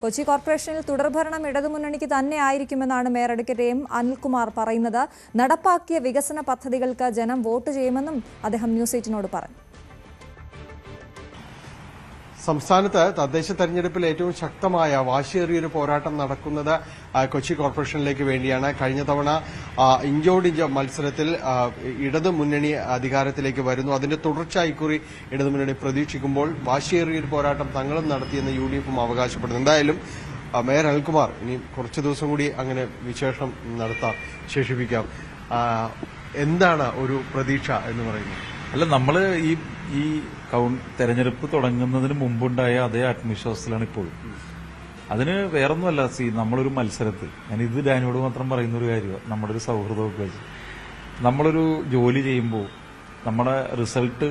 കൊച്ചി കോർപ്പറേഷനിൽ തുടർഭരണം ഇടതുമുന്നണിക്ക് തന്നെയായിരിക്കുമെന്നാണ് mayor advocate M Anilkumar പറയുന്നത്. നടപ്പാക്കിയ വികസന പദ്ധതികൾക്ക് ജനം വോട്ട് ചെയ്യുമെന്നും അദ്ദേഹം ന്യൂസ് 8നോട് പറഞ്ഞു. സംസ്ഥാനത്ത് തദ്ദേശ തെരഞ്ഞെടുപ്പിൽ ഏറ്റവും ശക്തമായ വാശിയേറിയൊരു പോരാട്ടം നടക്കുന്നത് കൊച്ചി കോർപ്പറേഷനിലേക്ക് വേണ്ടിയാണ്. കഴിഞ്ഞ തവണ ഇഞ്ചോടിഞ്ച് മത്സരത്തിൽ ഇടതുമുന്നണി അധികാരത്തിലേക്ക് വരുന്നു. അതിന്റെ തുടർച്ചയായി ഇക്കുറി ഇടതുമുന്നണി പ്രതീക്ഷിക്കുമ്പോൾ വാശിയേറിയൊരു പോരാട്ടം തങ്ങളും നടത്തിയെന്ന് UDF അവകാശപ്പെടുന്നു. എന്തായാലും മേയർ അനിൽകുമാർ ഇനി കുറച്ചു ദിവസം കൂടി അങ്ങനെ വിശേഷം നടത്താം, ശേഷിപ്പിക്കാം. എന്താണ് ഒരു പ്രതീക്ഷ എന്ന് പറയുന്നത്? അല്ല, നമ്മള് ഈ തെരഞ്ഞെടുപ്പ് തുടങ്ങുന്നതിന് മുമ്പുണ്ടായ അതേ ആത്മവിശ്വാസത്തിലാണ് ഇപ്പോഴും. അതിന് വേറൊന്നുമല്ല. നമ്മളൊരു മത്സരത്തിൽ, ഞാനിത് ഡാനിയോട് മാത്രം പറയുന്ന ഒരു കാര്യമാണ്, നമ്മുടെ ഒരു സൗഹൃദമൊക്കെ വെച്ച് നമ്മളൊരു ജോലി ചെയ്യുമ്പോൾ നമ്മുടെ റിസൾട്ട്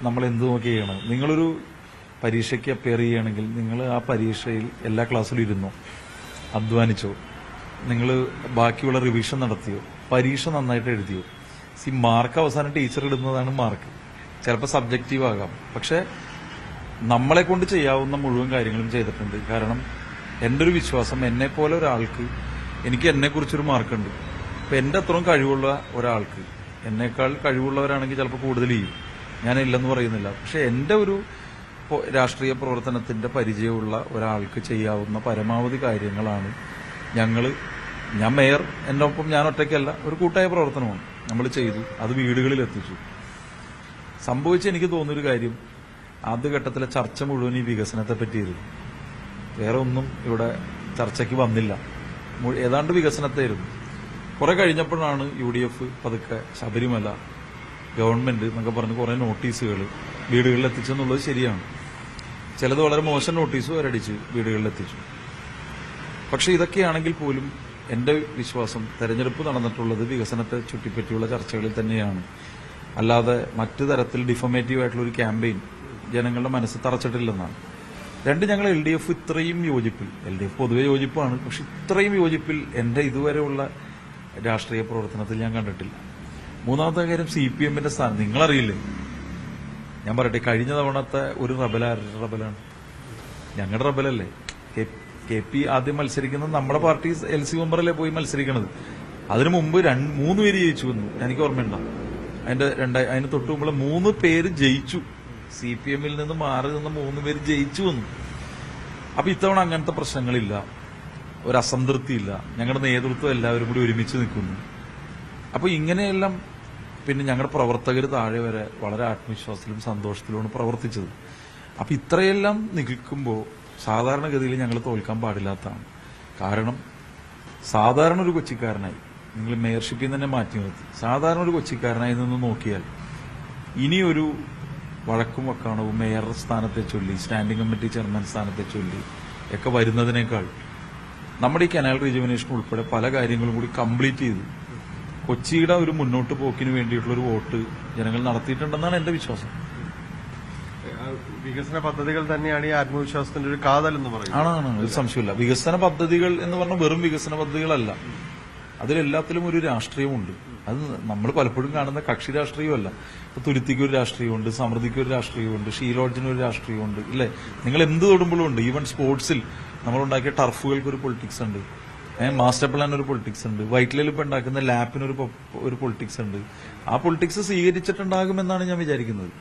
നമ്മൾ എന്ത് നോക്കി ചെയ്യണം. നിങ്ങളൊരു പരീക്ഷയ്ക്ക് അപ്പിയർ ചെയ്യുകയാണെങ്കിൽ നിങ്ങൾ ആ പരീക്ഷയിൽ എല്ലാ ക്ലാസ്സിലും ഇരുന്നോ, അധ്വാനിച്ചോ, നിങ്ങൾ ബാക്കിയുള്ള റിവിഷൻ നടത്തിയോ, പരീക്ഷ നന്നായിട്ട് എഴുതിയോ. മാർക്ക് അവസാനം ടീച്ചർ ഇടുന്നതാണ് മാർക്ക്. ചിലപ്പോൾ സബ്ജക്റ്റീവ് ആകാം, പക്ഷെ നമ്മളെ കൊണ്ട് ചെയ്യാവുന്ന മുഴുവൻ കാര്യങ്ങളും ചെയ്തിട്ടുണ്ട്. കാരണം എൻ്റെ ഒരു വിശ്വാസം, എന്നെപ്പോലെ ഒരാൾക്ക്, എനിക്ക് എന്നെക്കുറിച്ചൊരു മാർക്കുണ്ട്. അപ്പം എൻ്റെ അത്രയും കഴിവുള്ള ഒരാൾക്ക്, എന്നേക്കാൾ കഴിവുള്ളവരാണെങ്കിൽ ചിലപ്പോൾ കൂടുതൽ ചെയ്യും, ഞാനില്ലെന്ന് പറയുന്നില്ല. പക്ഷെ എൻ്റെ ഒരു രാഷ്ട്രീയ പ്രവർത്തനത്തിൻ്റെ പരിചയമുള്ള ഒരാൾക്ക് ചെയ്യാവുന്ന പരമാവധി കാര്യങ്ങളാണ് ഞാൻ മേയർ, എൻ്റെ ഒപ്പം ഞാൻ ഒറ്റയ്ക്കല്ല, ഒരു കൂട്ടായ പ്രവർത്തനമാണ് നമ്മൾ ചെയ്തു. അത് വീടുകളിൽ എത്തിച്ചു. സംഭവിച്ച എനിക്ക് തോന്നിയൊരു കാര്യം, ആദ്യഘട്ടത്തിലെ ചർച്ച മുഴുവൻ ഈ വികസനത്തെ പറ്റിയായിരുന്നു. വേറെ ഒന്നും ഇവിടെ ചർച്ചയ്ക്ക് വന്നില്ല. ഏതാണ്ട് വികസനത്തായിരുന്നു. കുറെ കഴിഞ്ഞപ്പോഴാണ് UDF പതുക്കെ ശബരിമല, ഗവൺമെന്റ് എന്നൊക്കെ പറഞ്ഞ് കുറെ നോട്ടീസുകൾ വീടുകളിൽ എത്തിച്ചെന്നുള്ളത് ശരിയാണ്. ചിലത് വളരെ മോശം നോട്ടീസ് വരടിച്ച് വീടുകളിൽ എത്തിച്ചു. പക്ഷെ ഇതൊക്കെയാണെങ്കിൽ പോലും എന്റെ വിശ്വാസം, തെരഞ്ഞെടുപ്പ് നടന്നിട്ടുള്ളത് വികസനത്തെ ചുറ്റിപ്പറ്റിയുള്ള ചർച്ചകളിൽ തന്നെയാണ്. അല്ലാതെ മറ്റു തരത്തിൽ ഡിഫമേറ്റീവ് ആയിട്ടുള്ള ഒരു ക്യാമ്പയിൻ ജനങ്ങളുടെ മനസ്സ് തറച്ചിട്ടില്ലെന്നാണ്. ഞങ്ങൾ LDF ഇത്രയും യോജിപ്പിൽ, LDF പൊതുവെ യോജിപ്പാണ്, പക്ഷെ ഇത്രയും യോജിപ്പിൽ എന്റെ ഇതുവരെയുള്ള രാഷ്ട്രീയ പ്രവർത്തനത്തിൽ ഞാൻ കണ്ടിട്ടില്ല. മൂന്നാമത്തെ കാര്യം, CPM-ന്റെ സ്ഥാനം നിങ്ങളറിയില്ലേ? ഞാൻ പറയട്ടെ, കഴിഞ്ഞ തവണത്തെ ഒരു റബലാരുടെ റബലാണ്, ഞങ്ങളുടെ റബലല്ലേ. KP ആദ്യം മത്സരിക്കുന്നത് നമ്മുടെ പാർട്ടി LC മെമ്പറല്ലേ പോയി മത്സരിക്കണത്. അതിനു മുമ്പ് 3 പേര് ജയിച്ചു വന്നു, എനിക്ക് ഓർമ്മയുണ്ടാവും. അതിന് തൊട്ട് മുമ്പ് 3 പേര് ജയിച്ചു. CPM-ൽ നിന്ന് മാറി നിന്ന് 3 പേര് ജയിച്ചു വന്നു. അപ്പൊ ഇത്തവണ അങ്ങനത്തെ പ്രശ്നങ്ങളില്ല, ഒരു അസംതൃപ്തിയില്ല. ഞങ്ങളുടെ നേതൃത്വം എല്ലാവരും കൂടി ഒരുമിച്ച് നിൽക്കുന്നു. അപ്പൊ ഇങ്ങനെയെല്ലാം, പിന്നെ ഞങ്ങളുടെ പ്രവർത്തകർ താഴെ വരെ വളരെ ആത്മവിശ്വാസത്തിലും സന്തോഷത്തിലുമാണ് പ്രവർത്തിച്ചത്. അപ്പൊ ഇത്രയെല്ലാം നിൽക്കുമ്പോൾ സാധാരണഗതിയിൽ ഞങ്ങൾ തോൽക്കാൻ പാടില്ലാത്തതാണ്. കാരണം സാധാരണ ഒരു കൊച്ചിക്കാരനായി, നിങ്ങൾ മേയർഷിപ്പിൽ തന്നെ മാറ്റി നിർത്തി, സാധാരണ ഒരു കൊച്ചിക്കാരനായി നിന്ന് നോക്കിയാൽ ഇനിയൊരു വഴക്കും വക്കാണവും മേയർ സ്ഥാനത്തെ ചൊല്ലി, സ്റ്റാൻഡിംഗ് കമ്മിറ്റി ചെയർമാൻ സ്ഥാനത്തെ ചൊല്ലി ഒക്കെ വരുന്നതിനേക്കാൾ നമ്മുടെ ഈ കനാൽ റിജുവനേഷൻ ഉൾപ്പെടെ പല കാര്യങ്ങളും കൂടി കംപ്ലീറ്റ് ചെയ്ത് കൊച്ചിയുടെ ഒരു മുന്നോട്ട് പോക്കിന് വേണ്ടിയിട്ടുള്ള ഒരു വോട്ട് ജനങ്ങൾ നടത്തിയിട്ടുണ്ടെന്നാണ് എന്റെ വിശ്വാസം. വികസന പദ്ധതികൾ തന്നെയാണ് ഈ ആത്മവിശ്വാസത്തിന്റെ ഒരു കാതലെന്ന് പറയുന്നത്. ആണ്, ഒരു സംശയമില്ല. വികസന പദ്ധതികൾ എന്ന് പറഞ്ഞാൽ വെറും വികസന പദ്ധതികളല്ല, അതിലെല്ലാത്തിലും ഒരു രാഷ്ട്രീയമുണ്ട്. അത് നമ്മൾ പലപ്പോഴും കാണുന്ന കക്ഷി രാഷ്ട്രീയമല്ല. ഇപ്പൊ തുരുത്തിക്ക് ഒരു രാഷ്ട്രീയമുണ്ട്, സമൃദ്ധിക്ക് ഒരു രാഷ്ട്രീയമുണ്ട്, ഷീലോഡ്ജിന് ഒരു രാഷ്ട്രീയമുണ്ട്, ഇല്ലേ? നിങ്ങൾ എന്ത് തൊടുമ്പോഴും ഉണ്ട്. ഈവൻ സ്പോർട്സിൽ നമ്മളുണ്ടാക്കിയ ടർഫുകൾക്ക് ഒരു പൊളിറ്റിക്സ് ഉണ്ട്, മാസ്റ്റർ പ്ലാൻ ഒരു പൊളിറ്റിക്സ് ഉണ്ട്, വൈറ്റ്ലയിൽ ഇപ്പൊ ഉണ്ടാക്കുന്ന ലാപ്പിന് ഒരു പൊളിറ്റിക്സ് ഉണ്ട്. ആ പൊളിറ്റിക്സ് സ്വീകരിച്ചിട്ടുണ്ടാകുമെന്നാണ് ഞാൻ വിചാരിക്കുന്നത്.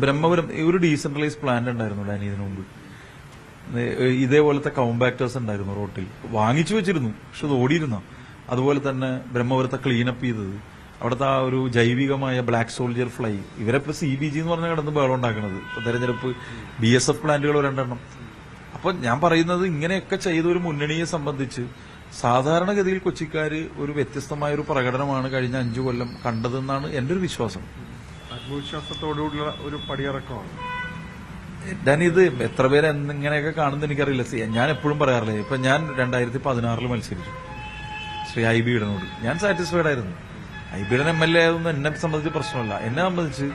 ബ്രഹ്മപുരം ഒരു ഡീസെൻട്രലൈസ് പ്ലാന്റ് ഉണ്ടായിരുന്നു ഡാനി ഇതിനു മുമ്പ്. ഇതേപോലത്തെ കോമ്പാക്ടേഴ്സ് ഉണ്ടായിരുന്നു റോട്ടിൽ, വാങ്ങിച്ചു വെച്ചിരുന്നു, പക്ഷെ അത് ഓടിയിരുന്നു. അതുപോലെ തന്നെ ബ്രഹ്മപുരത്തെ ക്ലീനപ്പ് ചെയ്തത്, അവിടുത്തെ ആ ഒരു ജൈവികമായ ബ്ലാക്ക് സോൾജിയർ ഫ്ലൈ, ഇവരെപ്പോ CBG എന്ന് പറഞ്ഞ കിടന്ന് ബഹളം ഉണ്ടാക്കുന്നത്. ഇപ്പൊ തെരഞ്ഞെടുപ്പ് BSF പ്ലാന്റുകൾ 2 അപ്പൊ ഞാൻ പറയുന്നത്, ഇങ്ങനെയൊക്കെ ചെയ്ത ഒരു മുന്നണിയെ സംബന്ധിച്ച് സാധാരണഗതിയിൽ കൊച്ചിക്കാര് ഒരു വ്യത്യസ്തമായ ഒരു പ്രകടനമാണ് കഴിഞ്ഞ 5 കൊല്ലം കണ്ടതെന്നാണ് എന്റെ ഒരു വിശ്വാസം. ആത്മവിശ്വാസത്തോടുള്ള ഒരു പടിയിറക്കമാണ്. ഞാനിത് എത്ര പേര് ഇങ്ങനെയൊക്കെ കാണുന്നത് എനിക്കറിയില്ല. ഞാൻ എപ്പോഴും പറയാറില്ലേ, ഇപ്പൊ ഞാൻ 2016 മത്സരിച്ചു ശ്രീ IB ഈഡനോട്. ഞാൻ സാറ്റിസ്ഫൈഡ് ആയിരുന്നു. IB ഈഡൻ MLA ആയതൊന്നും എന്നെ സംബന്ധിച്ച് പ്രശ്നമല്ല. എന്നെ സംബന്ധിച്ച്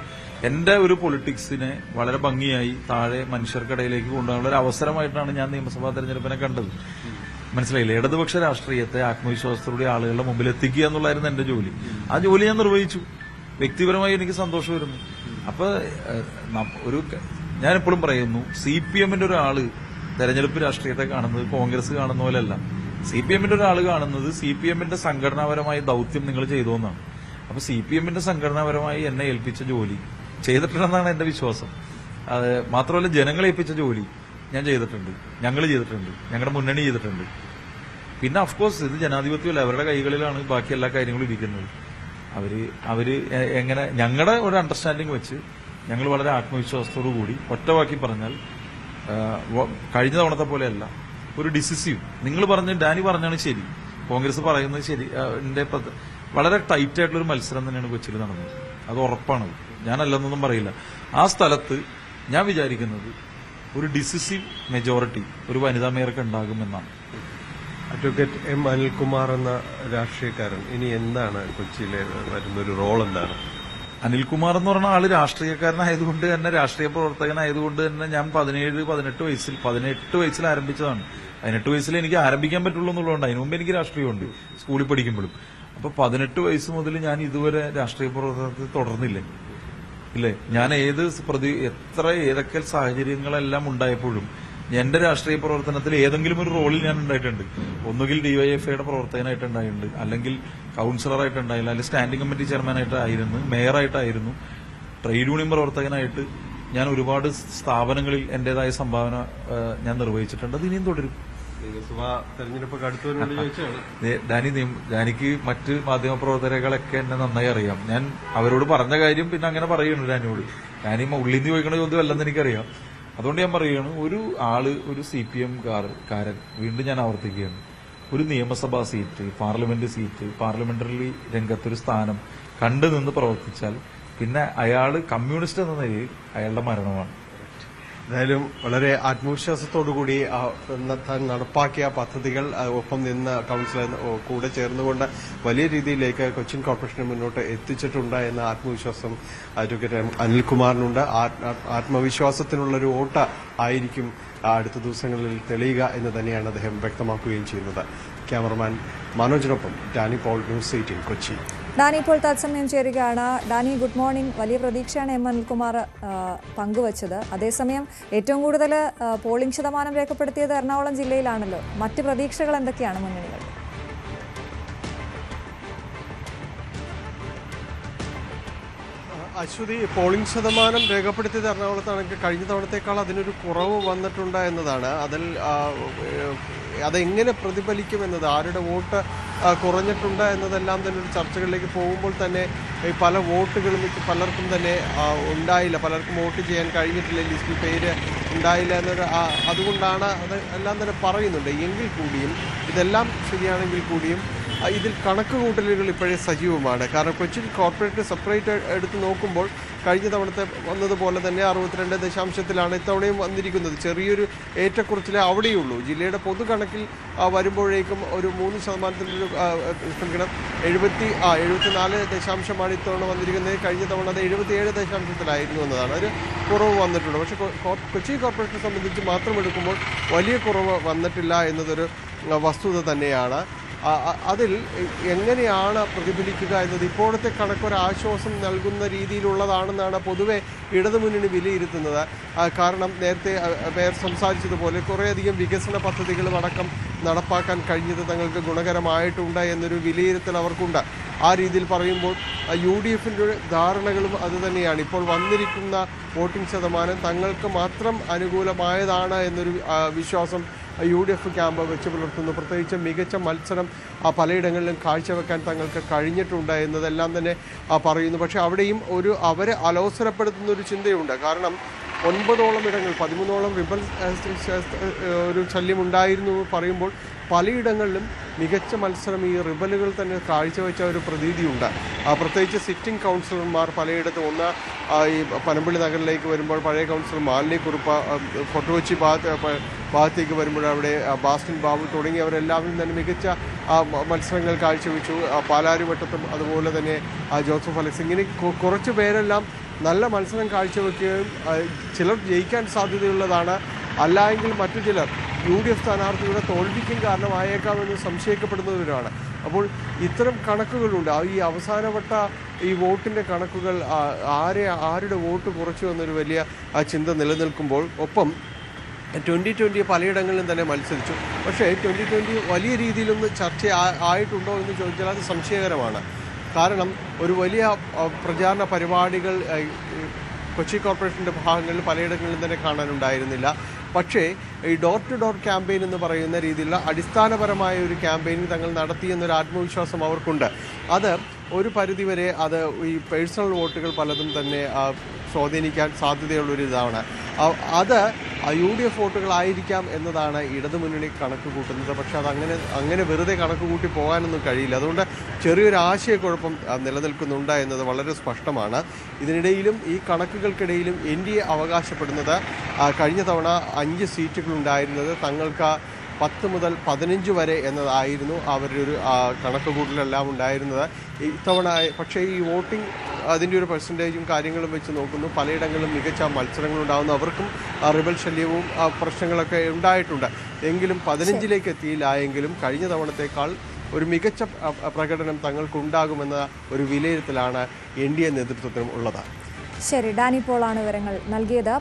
എന്റെ ഒരു പൊളിറ്റിക്സിനെ വളരെ ഭംഗിയായി താഴെ മനുഷ്യർക്കിടയിലേക്ക് കൊണ്ടുപോകാനുള്ള ഒരു അവസരമായിട്ടാണ് ഞാൻ നിയമസഭാ തെരഞ്ഞെടുപ്പിനെ കണ്ടത്. മനസ്സിലായില്ലേ? ഇടതുപക്ഷ രാഷ്ട്രീയത്തെ ആത്മവിശ്വാസത്തോടെ ആളുകളുടെ മുമ്പിൽ എത്തിക്കുക എന്നുള്ളതായിരുന്നു എന്റെ ജോലി. ആ ജോലി ഞാൻ നിർവഹിച്ചു. വ്യക്തിപരമായി എനിക്ക് സന്തോഷം വരുന്നു. അപ്പൊ ഒരു ഞാനിപ്പോഴും പറയുന്നു, CPM-ന്റെ ഒരാള് തെരഞ്ഞെടുപ്പ് രാഷ്ട്രീയത്തെ കാണുന്നത് കോൺഗ്രസ് കാണുന്ന പോലെയല്ല. CPM-ന്റെ ഒരാൾ കാണുന്നത് CPM-ന്റെ സംഘടനാപരമായ ദൌത്യം നിങ്ങൾ ചെയ്തോന്നാണ്. അപ്പൊ CPM-ന്റെ സംഘടനാപരമായി എന്നെ ഏൽപ്പിച്ച ജോലി ചെയ്തിട്ടുണ്ടെന്നാണ് എന്റെ വിശ്വാസം. മാത്രമല്ല, ജനങ്ങളെ ഏൽപ്പിച്ച ജോലി ഞാൻ ചെയ്തിട്ടുണ്ട്, ഞങ്ങൾ ചെയ്തിട്ടുണ്ട്, ഞങ്ങളുടെ മുന്നണി ചെയ്തിട്ടുണ്ട്. പിന്നെ അഫ്കോഴ്സ് ഇത് ജനാധിപത്യമല്ല, അവരുടെ കൈകളിലാണ് ബാക്കി എല്ലാ കാര്യങ്ങളും ഇരിക്കുന്നത്. അവര് എങ്ങനെ, ഞങ്ങളുടെ ഒരു അണ്ടർസ്റ്റാൻഡിംഗ് വെച്ച് ഞങ്ങൾ വളരെ ആത്മവിശ്വാസത്തോടു കൂടി, ഒറ്റവാക്കി പറഞ്ഞാൽ കഴിഞ്ഞ തവണത്തെ പോലെയല്ല, ഒരു ഡിസിസീവ്, നിങ്ങൾ ഡാനി പറഞ്ഞാണ് ശരി, കോൺഗ്രസ് പറയുന്നത് ശരി, വളരെ ടൈറ്റ് ആയിട്ടുള്ളൊരു മത്സരം തന്നെയാണ് കൊച്ചിയിൽ നടന്നത്. അത് ഉറപ്പാണ്, ഞാനല്ലെന്നൊന്നും പറയില്ല. ആ സ്ഥലത്ത് ഞാൻ വിചാരിക്കുന്നത് ഒരു ഡിസിസീവ് മെജോറിറ്റി ഒരു വനിതാ മേയർക്ക് ഉണ്ടാകുമെന്നാണ്. Advocate M. അനിൽകുമാർ എന്ന രാഷ്ട്രീയക്കാരൻ ഇനി എന്താണ് കൊച്ചിയിലെ വരുന്നൊരു റോൾ എന്താണ്? അനിൽകുമാർ എന്ന് പറഞ്ഞ ആള് രാഷ്ട്രീയക്കാരനായതുകൊണ്ട് തന്നെ, രാഷ്ട്രീയ പ്രവർത്തകനായതുകൊണ്ട് തന്നെ ഞാൻ 18 വയസ്സിൽ ആരംഭിച്ചതാണ്. 18 വയസ്സിൽ എനിക്ക് ആരംഭിക്കാൻ പറ്റുള്ളൂ എന്നുള്ളതുകൊണ്ട്, അതിനു മുമ്പ് എനിക്ക് രാഷ്ട്രീയമുണ്ട് സ്കൂളിൽ പഠിക്കുമ്പോഴും. അപ്പൊ 18 വയസ്സ് മുതൽ ഞാൻ ഇതുവരെ രാഷ്ട്രീയ പ്രവർത്തനത്തിൽ തുടർന്നില്ലേ? ഇല്ലേ? ഞാൻ ഏതൊക്കെ സാഹചര്യങ്ങളെല്ലാം ഉണ്ടായപ്പോഴും എന്റെ രാഷ്ട്രീയ പ്രവർത്തനത്തിൽ ഏതെങ്കിലും ഒരു റോളിൽ ഞാൻ ഉണ്ടായിട്ടുണ്ട്. ഒന്നുകിൽ DYFIയുടെ പ്രവർത്തകനായിട്ടുണ്ടായിട്ടുണ്ട്, അല്ലെങ്കിൽ കൌൺസിലറായിട്ടുണ്ടായില്ല, അല്ലെങ്കിൽ സ്റ്റാൻഡിംഗ് കമ്മിറ്റി ചെയർമാനായിട്ടായിരുന്നു, മേയറായിട്ടായിരുന്നു, ട്രേഡ് യൂണിയൻ പ്രവർത്തകനായിട്ട് ഞാൻ ഒരുപാട് സ്ഥാപനങ്ങളിൽ എന്റേതായ സംഭാവന ഞാൻ നിർവഹിച്ചിട്ടുണ്ട്. അത് ഇനിയും തുടരും. നിയമസഭാ തെരഞ്ഞെടുപ്പൊക്കെ അടുത്തവരോട് ചോദിച്ചാണ്. ഡാനിക്ക് മറ്റ് മാധ്യമപ്രവർത്തകരെയൊക്കെ എന്നെ നന്നായി അറിയാം. ഞാൻ അവരോട് പറഞ്ഞ കാര്യം പിന്നെ അങ്ങനെ പറയുന്നു ഡാനിയോട്. ഡാനി ഉള്ളിൽ നിന്ന് ചോദിക്കണ ചോദ്യം അല്ലെന്ന് എനിക്കറിയാം. അതുകൊണ്ട് ഞാൻ പറയുകയാണ്, ഒരു CPM കാരൻ, വീണ്ടും ഞാൻ ആവർത്തിക്കുകയാണ്, ഒരു നിയമസഭാ സീറ്റ്, പാർലമെന്റ് സീറ്റ്, പാർലമെന്ററി രംഗത്തൊരു സ്ഥാനം കണ്ടു നിന്ന് പ്രവർത്തിച്ചാൽ പിന്നെ അയാള് കമ്മ്യൂണിസ്റ്റ് എന്ന നിലയിൽ അയാളുടെ മരണമാണ്. എന്തായാലും വളരെ ആത്മവിശ്വാസത്തോടുകൂടി താൻ നടപ്പാക്കിയ പദ്ധതികൾ ഒപ്പം നിന്ന് കൌൺസിലർ കൂടെ ചേർന്നുകൊണ്ട് വലിയ രീതിയിലേക്ക് കൊച്ചിൻ കോർപ്പറേഷന് മുന്നോട്ട് എത്തിച്ചിട്ടുണ്ട് എന്ന ആത്മവിശ്വാസം അഡ്വക്കേറ്റ് അനിൽകുമാറിനുണ്ട്. ആത്മവിശ്വാസത്തിനുള്ളൊരു വോട്ട് ആയിരിക്കും അടുത്ത ദിവസങ്ങളിൽ തെളിയുക എന്ന് തന്നെയാണ് അദ്ദേഹം വ്യക്തമാക്കുകയും ചെയ്യുന്നത്. ക്യാമറമാൻ മനോജിനൊപ്പം ഡാനി പോൾ, ന്യൂസ് 18 കൊച്ചി. ഡാനി ഇപ്പോൾ തത്സമയം ചേരുകയാണ്. Dani, good morning. വലിയ പ്രതീക്ഷയാണ് M. അനിൽകുമാർ പങ്കുവച്ചത്. അതേസമയം ഏറ്റവും കൂടുതൽ പോളിംഗ് ശതമാനം രേഖപ്പെടുത്തിയത് എറണാകുളം ജില്ലയിലാണല്ലോ. മറ്റ് പ്രതീക്ഷകൾ എന്തൊക്കെയാണ് മുന്നണികൾ? അശ്വതി, പോളിംഗ് ശതമാനം രേഖപ്പെടുത്തിയത് എറണാകുളത്താണെങ്കിൽ കഴിഞ്ഞ തവണത്തേക്കാൾ അതിനൊരു കുറവ് വന്നിട്ടുണ്ട് എന്നതാണ്. അതെങ്ങനെ പ്രതിഫലിക്കുമെന്നത്, ആരുടെ വോട്ട് കുറഞ്ഞിട്ടുണ്ട് എന്നതെല്ലാം തന്നെ ഒരു ചർച്ചകളിലേക്ക് പോകുമ്പോൾ തന്നെ പല വോട്ടുകളും പലർക്കും തന്നെ ഉണ്ടായില്ല, പലർക്കും വോട്ട് ചെയ്യാൻ കഴിഞ്ഞിട്ടില്ല, ലിസ്റ്റിൽ പേര് ഉണ്ടായില്ല എന്നൊരു അതുകൊണ്ടാണ് അത് എല്ലാം തന്നെ പറയുന്നുണ്ട്. എങ്കിൽ കൂടിയും ഇതെല്ലാം ശരിയാണെങ്കിൽ കൂടിയും ഇതിൽ കണക്ക് കൂട്ടലുകൾ ഇപ്പോഴേ സജീവമാണ്. കാരണം കൊച്ചിൻ കോർപ്പറേറ്റ് സെപ്പറേറ്റ് എടുത്ത് നോക്കുമ്പോൾ കഴിഞ്ഞ തവണത്തെ വന്നതുപോലെ തന്നെ 62.0 ഇത്തവണയും വന്നിരിക്കുന്നത്. ചെറിയൊരു ഏറ്റക്കുറച്ചിലേ അവിടെയുള്ളൂ. ജില്ലയുടെ പൊതു കണക്കിൽ വരുമ്പോഴേക്കും ഒരു 3%, 74% ഇത്തവണ വന്നിരിക്കുന്നത്. കഴിഞ്ഞ തവണ അത് 77% എന്നതാണ്. ഒരു കുറവ് വന്നിട്ടുണ്ട്. പക്ഷേ കൊച്ചി കോർപ്പറേഷനെ സംബന്ധിച്ച് മാത്രം എടുക്കുമ്പോൾ വലിയ കുറവ് വന്നിട്ടില്ല എന്നതൊരു വസ്തുത തന്നെയാണ്. അതിൽ എങ്ങനെയാണ് പ്രതിഫലിക്കുക എന്നത് ഇപ്പോഴത്തെ കണക്കൊരാശ്വാസം നൽകുന്ന രീതിയിലുള്ളതാണെന്നാണ് പൊതുവെ ഇടതുമുന്നണി വിലയിരുത്തുന്നത്. കാരണം നേരത്തെ പേർ സംസാരിച്ചതുപോലെ കുറേയധികം വികസന പദ്ധതികളും അടക്കം നടപ്പാക്കാൻ കഴിഞ്ഞത് തങ്ങൾക്ക് ഗുണകരമായിട്ടുണ്ട് എന്നൊരു വിലയിരുത്തൽ അവർക്കുണ്ട്. ആ രീതിയിൽ പറയുമ്പോൾ UDFിൻ്റെ ധാരണകളും അതുതന്നെയാണ്. ഇപ്പോൾ വന്നിരിക്കുന്ന വോട്ടിംഗ് ശതമാനം തങ്ങൾക്ക് മാത്രം അനുകൂലമായതാണ് എന്നൊരു വിശ്വാസം UDF ക്യാമ്പ് വെച്ച് പുലർത്തുന്നു. പ്രത്യേകിച്ച് മികച്ച മത്സരം പലയിടങ്ങളിലും കാഴ്ചവെക്കാൻ തങ്ങൾക്ക് കഴിഞ്ഞിട്ടുണ്ട് എന്നതെല്ലാം തന്നെ പറയുന്നു. പക്ഷേ അവിടെയും അവരെ അലോസരപ്പെടുത്തുന്ന ഒരു ചിന്തയുണ്ട്. കാരണം 9ഓളം ഇടങ്ങൾ, 13ഓളം റിബൽ ഒരു ശല്യം ഉണ്ടായിരുന്നു പറയുമ്പോൾ പലയിടങ്ങളിലും മികച്ച മത്സരം ഈ റിബലുകൾ തന്നെ കാഴ്ചവെച്ച ഒരു പ്രതീതിയുണ്ട്. പ്രത്യേകിച്ച് സിറ്റിംഗ് കൗൺസിലർമാർ പലയിടത്തും, ഈ പനമ്പള്ളി നഗറിലേക്ക് വരുമ്പോൾ പഴയ കൗൺസിലർ മാലിനി കുറുപ്പ്, ഫോർട്ട് കൊച്ചി ഭാഗത്തേക്ക് വരുമ്പോൾ അവിടെ ബാസ്റ്റിൻ ബാബു തുടങ്ങിയവരെല്ലാവരും തന്നെ മികച്ച മത്സരങ്ങൾ കാഴ്ചവെച്ചു. പാലാരിവട്ടത്തും അതുപോലെ തന്നെ ജോസഫ് അലക്സ്, ഇങ്ങനെ കുറച്ച് പേരെല്ലാം നല്ല മത്സരം കാഴ്ചവെക്കുകയും ചിലർ ജയിക്കാൻ സാധ്യതയുള്ളതാണ്. അല്ലായെങ്കിൽ മറ്റു ചിലർ UDF സ്ഥാനാർത്ഥികളുടെ തോൽവിക്കും കാരണമായേക്കാമെന്ന് സംശയിക്കപ്പെടുന്നവരാണ്. അപ്പോൾ ഇത്തരം കണക്കുകളുണ്ട്. ഈ അവസാനവട്ട ഈ വോട്ടിൻ്റെ കണക്കുകൾ ആരുടെ വോട്ട് കുറച്ചു എന്നൊരു വലിയ ചിന്ത നിലനിൽക്കുമ്പോൾ ഒപ്പം 2020 പലയിടങ്ങളിലും തന്നെ മത്സരിച്ചു. പക്ഷേ 2020 വലിയ രീതിയിലൊന്ന് ചർച്ച ആയിട്ടുണ്ടോ എന്ന് ചോദിച്ചാൽ അത് സംശയകരമാണ്. കാരണം ഒരു വലിയ പ്രചാരണ പരിപാടികൾ കൊച്ചി കോർപ്പറേഷൻ്റെ ഭാഗങ്ങളിൽ പലയിടങ്ങളിലും തന്നെ കാണാനുണ്ടായിരുന്നില്ല. പക്ഷേ ഈ ഡോർ ടു ഡോർ ക്യാമ്പയിൻ എന്ന് പറയുന്ന രീതിയിലുള്ള അടിസ്ഥാനപരമായ ഒരു ക്യാമ്പയിൻ തങ്ങൾ നടത്തിയെന്നൊരു ആത്മവിശ്വാസം അവർക്കുണ്ട്. അത് ഒരു പരിധിവരെ അത് ഈ പേഴ്സണൽ വോട്ടുകൾ പലതും തന്നെ സ്വാധീനിക്കാൻ സാധ്യതയുള്ളൊരു ഇതാണ്. അത് UDF വോട്ടുകളായിരിക്കാം എന്നതാണ് ഇടതുമുന്നണി കണക്ക് കൂട്ടുന്നത്. പക്ഷെ അത് അങ്ങനെ വെറുതെ കണക്ക് കൂട്ടി പോകാനൊന്നും കഴിയില്ല. അതുകൊണ്ട് ചെറിയൊരു ആശയക്കുഴപ്പം നിലനിൽക്കുന്നുണ്ട് എന്നത് വളരെ സ്പഷ്ടമാണ്. ഇതിനിടയിലും ഈ കണക്കുകൾക്കിടയിലും NDA അവകാശപ്പെടുന്നത് കഴിഞ്ഞ തവണ 5 സീറ്റുകളുണ്ടായിരുന്നത് തങ്ങൾക്ക് 10 മുതൽ 15 വരെ എന്നതായിരുന്നു അവരുടെ ഒരു കണക്കുകൂട്ടലെല്ലാം ഉണ്ടായിരുന്നത്. ഇത്തവണ പക്ഷേ ഈ വോട്ടിംഗ് അതിൻ്റെ ഒരു പെർസെൻറ്റേജും കാര്യങ്ങളും വെച്ച് നോക്കുന്നു പലയിടങ്ങളിലും മികച്ച മത്സരങ്ങളുണ്ടാകുന്നു. അവർക്കും റിബൽ ശല്യവും പ്രശ്നങ്ങളൊക്കെ ഉണ്ടായിട്ടുണ്ട്. എങ്കിലും 15ലേക്ക് എത്തിയില്ലായെങ്കിലും കഴിഞ്ഞ തവണത്തേക്കാൾ ഒരു മികച്ച പ്രകടനം തങ്ങൾക്കുണ്ടാകുമെന്ന ഒരു വിലയിരുത്തലാണ് NDA നേതൃത്വത്തിനും ഉള്ളത്. ശരി, ഡാനി പോളാണ് വിവരങ്ങൾ നൽകിയത്.